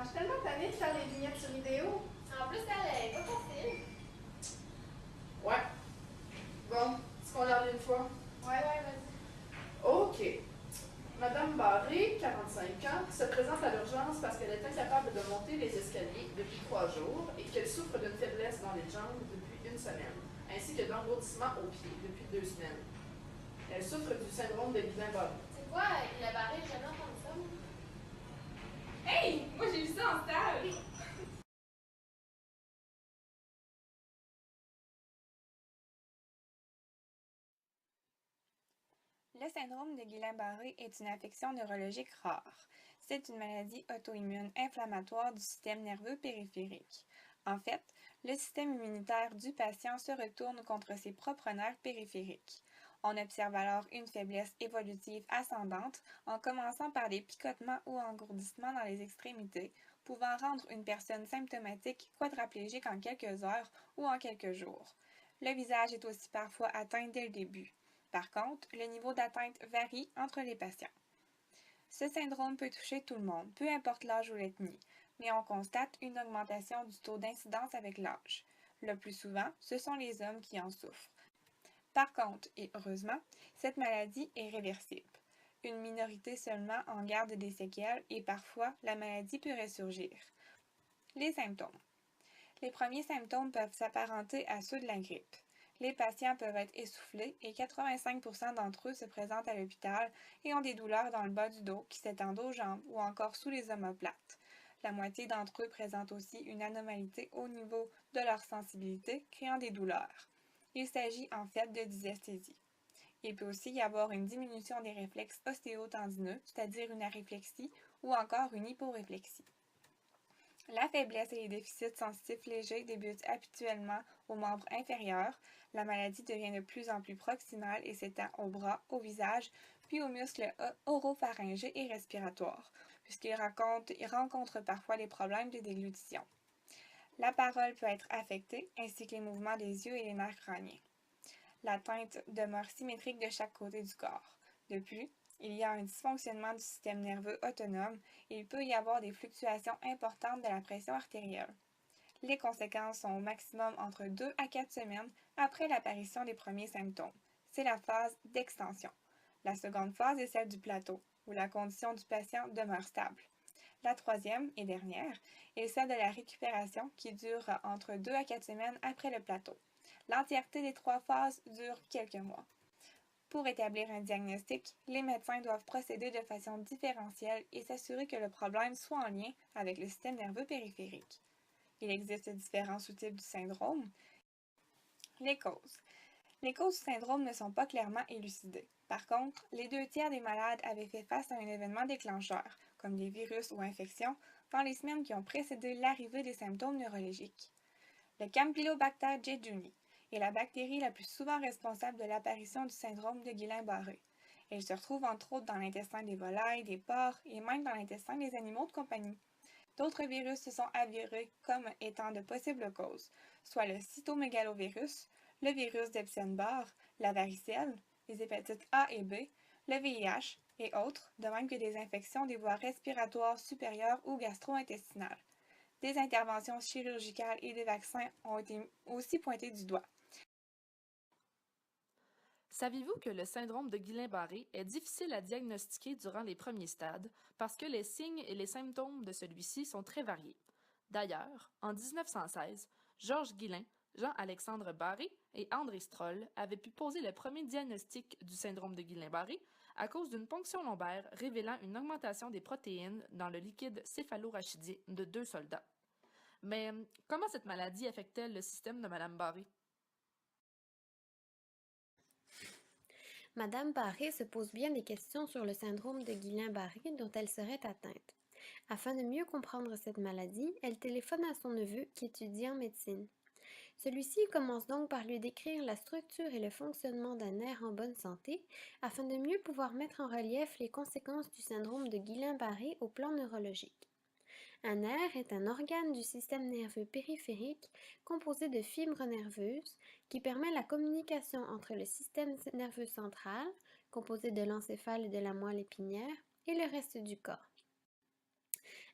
Je suis tellement tannée de faire les vignettes sur vidéo. En plus, elle est pas facile. Ouais. Bon, est-ce qu'on regarde une fois? Ouais, vas-y. OK. Madame Barré, 45 ans, se présente à l'urgence parce qu'elle est incapable de monter les escaliers depuis 3 jours et qu'elle souffre d'une faiblesse dans les jambes depuis une semaine, ainsi que d'engourdissement aux pieds depuis 2 semaines. Elle souffre du syndrome de Guillain-Barré. C'est quoi, il a barré, j'ai jamais entendu ça. Hey! Moi, j'ai vu ça en stage! Le syndrome de Guillain-Barré est une affection neurologique rare. C'est une maladie auto-immune inflammatoire du système nerveux périphérique. En fait, le système immunitaire du patient se retourne contre ses propres nerfs périphériques. On observe alors une faiblesse évolutive ascendante en commençant par des picotements ou engourdissements dans les extrémités, pouvant rendre une personne symptomatique quadraplégique en quelques heures ou en quelques jours. Le visage est aussi parfois atteint dès le début. Par contre, le niveau d'atteinte varie entre les patients. Ce syndrome peut toucher tout le monde, peu importe l'âge ou l'ethnie, mais on constate une augmentation du taux d'incidence avec l'âge. Le plus souvent, ce sont les hommes qui en souffrent. Par contre, et heureusement, cette maladie est réversible. Une minorité seulement en garde des séquelles et parfois la maladie peut ressurgir. Les symptômes. Les premiers symptômes peuvent s'apparenter à ceux de la grippe. Les patients peuvent être essoufflés et 85% d'entre eux se présentent à l'hôpital et ont des douleurs dans le bas du dos qui s'étendent aux jambes ou encore sous les omoplates. La moitié d'entre eux présentent aussi une anomalité au niveau de leur sensibilité, créant des douleurs. Il s'agit en fait de dysesthésie. Il peut aussi y avoir une diminution des réflexes ostéotendineux, c'est-à-dire une aréflexie ou encore une hyporéflexie. La faiblesse et les déficits sensitifs légers débutent habituellement aux membres inférieurs. La maladie devient de plus en plus proximale et s'étend aux bras, au visage, puis aux muscles oropharyngés et respiratoires, puisqu'ils rencontrent parfois des problèmes de déglutition. La parole peut être affectée, ainsi que les mouvements des yeux et les nerfs crâniens. La teinte demeure symétrique de chaque côté du corps. De plus, il y a un dysfonctionnement du système nerveux autonome et il peut y avoir des fluctuations importantes de la pression artérielle. Les conséquences sont au maximum entre 2 à 4 semaines après l'apparition des premiers symptômes. C'est la phase d'extension. La seconde phase est celle du plateau, où la condition du patient demeure stable. La troisième et dernière est celle de la récupération qui dure entre 2 à 4 semaines après le plateau. L'entièreté des 3 phases dure quelques mois. Pour établir un diagnostic, les médecins doivent procéder de façon différentielle et s'assurer que le problème soit en lien avec le système nerveux périphérique. Il existe différents sous-types du syndrome. Les causes. Les causes du syndrome ne sont pas clairement élucidées. Par contre, les 2 tiers des malades avaient fait face à un événement déclencheur, comme des virus ou infections, dans les semaines qui ont précédé l'arrivée des symptômes neurologiques. Le Campylobacter jejuni est la bactérie la plus souvent responsable de l'apparition du syndrome de Guillain-Barré. Elle se retrouve entre autres dans l'intestin des volailles, des porcs et même dans l'intestin des animaux de compagnie. D'autres virus se sont avérés comme étant de possibles causes, soit le cytomégalovirus, le virus d'Epstein-Barr, la varicelle, les hépatites A et B, le VIH et autres, de même que des infections des voies respiratoires supérieures ou gastro-intestinales. Des interventions chirurgicales et des vaccins ont été aussi pointés du doigt. Saviez-vous que le syndrome de Guillain-Barré est difficile à diagnostiquer durant les premiers stades parce que les signes et les symptômes de celui-ci sont très variés? D'ailleurs, en 1916, Georges Guillain, Jean-Alexandre Barré et André Stroll avaient pu poser le premier diagnostic du syndrome de Guillain-Barré à cause d'une ponction lombaire révélant une augmentation des protéines dans le liquide céphalorachidien de 2 soldats. Mais comment cette maladie affecte-t-elle le système de Madame Barré? Madame Barré se pose bien des questions sur le syndrome de Guillain-Barré dont elle serait atteinte. Afin de mieux comprendre cette maladie, elle téléphone à son neveu qui étudie en médecine. Celui-ci commence donc par lui décrire la structure et le fonctionnement d'un nerf en bonne santé afin de mieux pouvoir mettre en relief les conséquences du syndrome de Guillain-Barré au plan neurologique. Un nerf est un organe du système nerveux périphérique composé de fibres nerveuses qui permet la communication entre le système nerveux central, composé de l'encéphale et de la moelle épinière, et le reste du corps.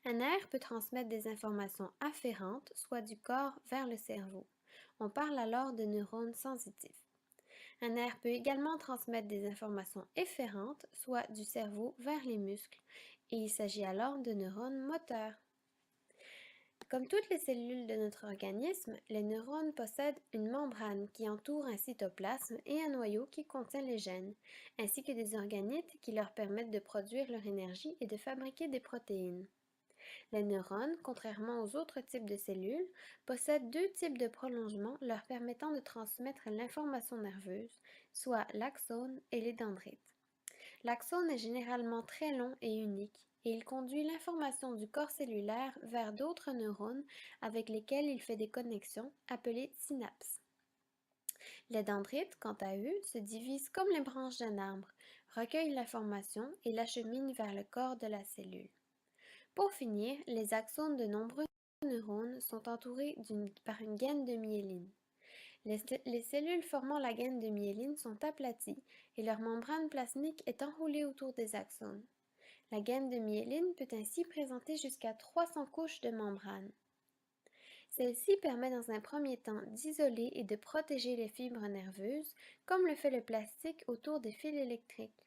Un nerf peut transmettre des informations afférentes, soit du corps vers le cerveau. On parle alors de neurones sensitifs. Un nerf peut également transmettre des informations efférentes, soit du cerveau vers les muscles, et il s'agit alors de neurones moteurs. Comme toutes les cellules de notre organisme, les neurones possèdent une membrane qui entoure un cytoplasme et un noyau qui contient les gènes, ainsi que des organites qui leur permettent de produire leur énergie et de fabriquer des protéines. Les neurones, contrairement aux autres types de cellules, possèdent deux types de prolongements leur permettant de transmettre l'information nerveuse, soit l'axone et les dendrites. L'axone est généralement très long et unique, et il conduit l'information du corps cellulaire vers d'autres neurones avec lesquels il fait des connexions, appelées synapses. Les dendrites, quant à eux, se divisent comme les branches d'un arbre, recueillent l'information et l'acheminent vers le corps de la cellule. Pour finir, les axones de nombreux neurones sont entourés par une gaine de myéline. Les cellules formant la gaine de myéline sont aplaties et leur membrane plasmique est enroulée autour des axones. La gaine de myéline peut ainsi présenter jusqu'à 300 couches de membrane. Celle-ci permet dans un premier temps d'isoler et de protéger les fibres nerveuses, comme le fait le plastique autour des fils électriques.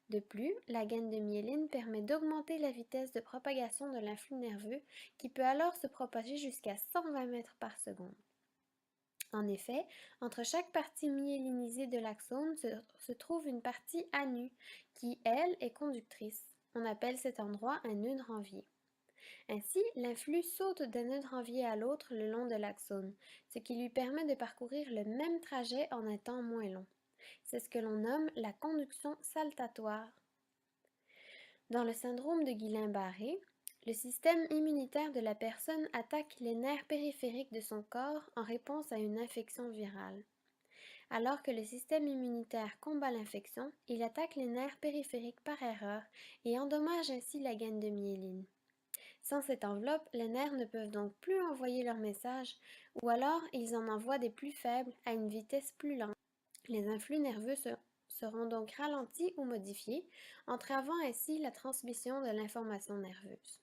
De plus, la gaine de myéline permet d'augmenter la vitesse de propagation de l'influx nerveux qui peut alors se propager jusqu'à 120 mètres par seconde. En effet, entre chaque partie myélinisée de l'axone se trouve une partie à nu qui, elle, est conductrice. On appelle cet endroit un nœud de Ranvier. Ainsi, l'influx saute d'un nœud de Ranvier à l'autre le long de l'axone, ce qui lui permet de parcourir le même trajet en un temps moins long. C'est ce que l'on nomme la conduction saltatoire. Dans le syndrome de Guillain-Barré, le système immunitaire de la personne attaque les nerfs périphériques de son corps en réponse à une infection virale. Alors que le système immunitaire combat l'infection, il attaque les nerfs périphériques par erreur et endommage ainsi la gaine de myéline. Sans cette enveloppe, les nerfs ne peuvent donc plus envoyer leur message, ou alors ils en envoient des plus faibles à une vitesse plus lente. Les influx nerveux seront donc ralentis ou modifiés, entravant ainsi la transmission de l'information nerveuse.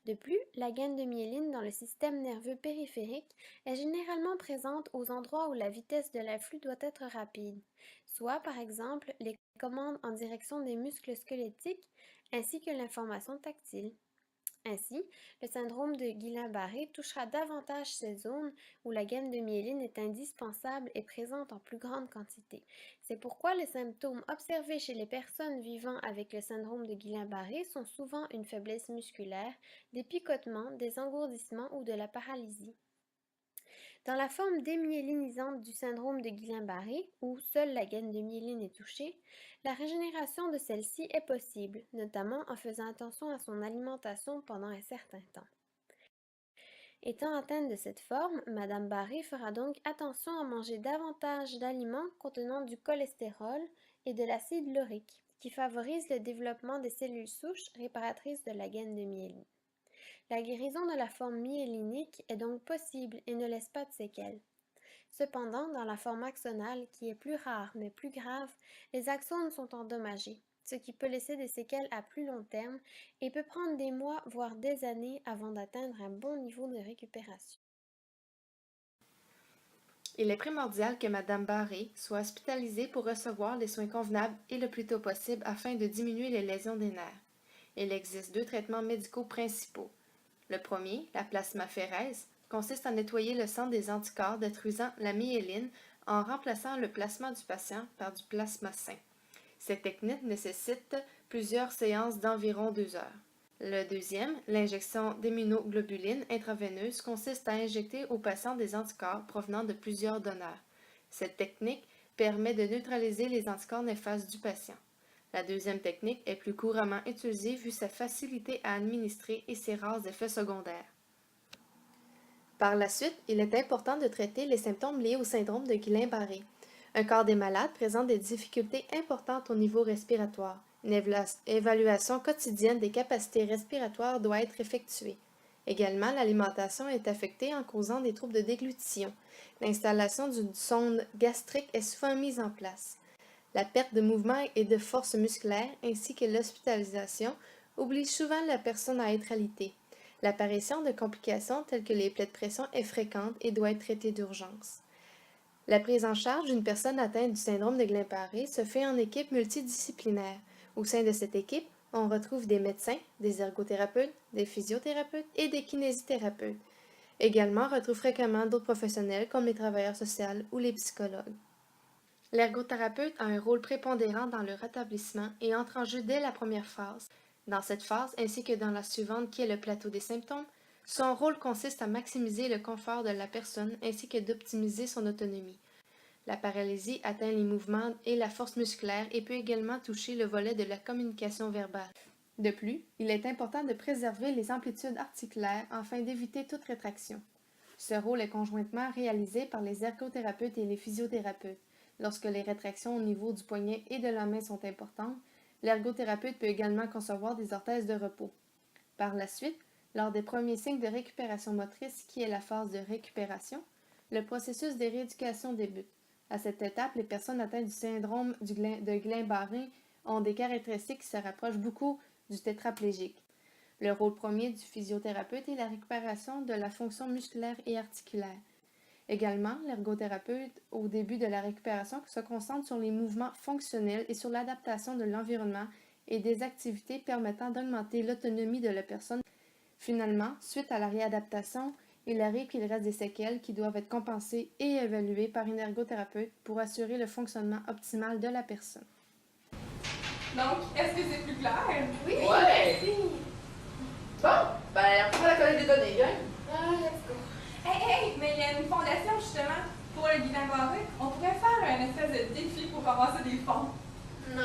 De plus, la gaine de myéline dans le système nerveux périphérique est généralement présente aux endroits où la vitesse de l'influx doit être rapide, soit par exemple les commandes en direction des muscles squelettiques ainsi que l'information tactile. Ainsi, le syndrome de Guillain-Barré touchera davantage ces zones où la gaine de myéline est indispensable et présente en plus grande quantité. C'est pourquoi les symptômes observés chez les personnes vivant avec le syndrome de Guillain-Barré sont souvent une faiblesse musculaire, des picotements, des engourdissements ou de la paralysie. Dans la forme démyélinisante du syndrome de Guillain-Barré, où seule la gaine de myéline est touchée, la régénération de celle-ci est possible, notamment en faisant attention à son alimentation pendant un certain temps. Étant atteinte de cette forme, Madame Barré fera donc attention à manger davantage d'aliments contenant du cholestérol et de l'acide laurique, qui favorise le développement des cellules souches réparatrices de la gaine de myéline. La guérison de la forme myélinique est donc possible et ne laisse pas de séquelles. Cependant, dans la forme axonale, qui est plus rare mais plus grave, les axones sont endommagés, ce qui peut laisser des séquelles à plus long terme et peut prendre des mois voire des années avant d'atteindre un bon niveau de récupération. Il est primordial que Madame Barré soit hospitalisée pour recevoir les soins convenables et le plus tôt possible afin de diminuer les lésions des nerfs. Il existe deux traitements médicaux principaux. Le premier, la plasmaphérèse, consiste à nettoyer le sang des anticorps détruisant la myéline en remplaçant le plasma du patient par du plasma sain. Cette technique nécessite plusieurs séances d'environ 2 heures. Le deuxième, l'injection d'immunoglobulines intraveineuses, consiste à injecter au patient des anticorps provenant de plusieurs donneurs. Cette technique permet de neutraliser les anticorps néfastes du patient. La deuxième technique est plus couramment utilisée vu sa facilité à administrer et ses rares effets secondaires. Par la suite, il est important de traiter les symptômes liés au syndrome de Guillain-Barré. Un quart des malades présente des difficultés importantes au niveau respiratoire. Une évaluation quotidienne des capacités respiratoires doit être effectuée. Également, l'alimentation est affectée en causant des troubles de déglutition. L'installation d'une sonde gastrique est souvent mise en place. La perte de mouvement et de force musculaire ainsi que l'hospitalisation oblige souvent la personne à être alitée. L'apparition de complications telles que les plaies de pression est fréquente et doit être traitée d'urgence. La prise en charge d'une personne atteinte du syndrome de Guillain-Barré se fait en équipe multidisciplinaire. Au sein de cette équipe, on retrouve des médecins, des ergothérapeutes, des physiothérapeutes et des kinésithérapeutes. Également, on retrouve fréquemment d'autres professionnels comme les travailleurs sociaux ou les psychologues. L'ergothérapeute a un rôle prépondérant dans le rétablissement et entre en jeu dès la première phase. Dans cette phase, ainsi que dans la suivante qui est le plateau des symptômes, son rôle consiste à maximiser le confort de la personne ainsi que d'optimiser son autonomie. La paralysie atteint les mouvements et la force musculaire et peut également toucher le volet de la communication verbale. De plus, il est important de préserver les amplitudes articulaires afin d'éviter toute rétraction. Ce rôle est conjointement réalisé par les ergothérapeutes et les physiothérapeutes. Lorsque les rétractions au niveau du poignet et de la main sont importantes, l'ergothérapeute peut également concevoir des orthèses de repos. Par la suite, lors des premiers signes de récupération motrice qui est la phase de récupération, le processus de rééducation débute. À cette étape, les personnes atteintes du syndrome de Guillain-Barré ont des caractéristiques qui se rapprochent beaucoup du tétraplégique. Le rôle premier du physiothérapeute est la récupération de la fonction musculaire et articulaire. Également, l'ergothérapeute, au début de la récupération, se concentre sur les mouvements fonctionnels et sur l'adaptation de l'environnement et des activités permettant d'augmenter l'autonomie de la personne. Finalement, suite à la réadaptation, il arrive qu'il reste des séquelles qui doivent être compensées et évaluées par une ergothérapeute pour assurer le fonctionnement optimal de la personne. Donc, est-ce que c'est plus clair? Oui, Ouais. merci. Bon, ben, on prend la collecte des données, hein? Ah, let's go. Hey, mais il y a une fondation justement pour le Guillain-Barré. On pourrait faire un espèce de défi pour ramasser des fonds. Non.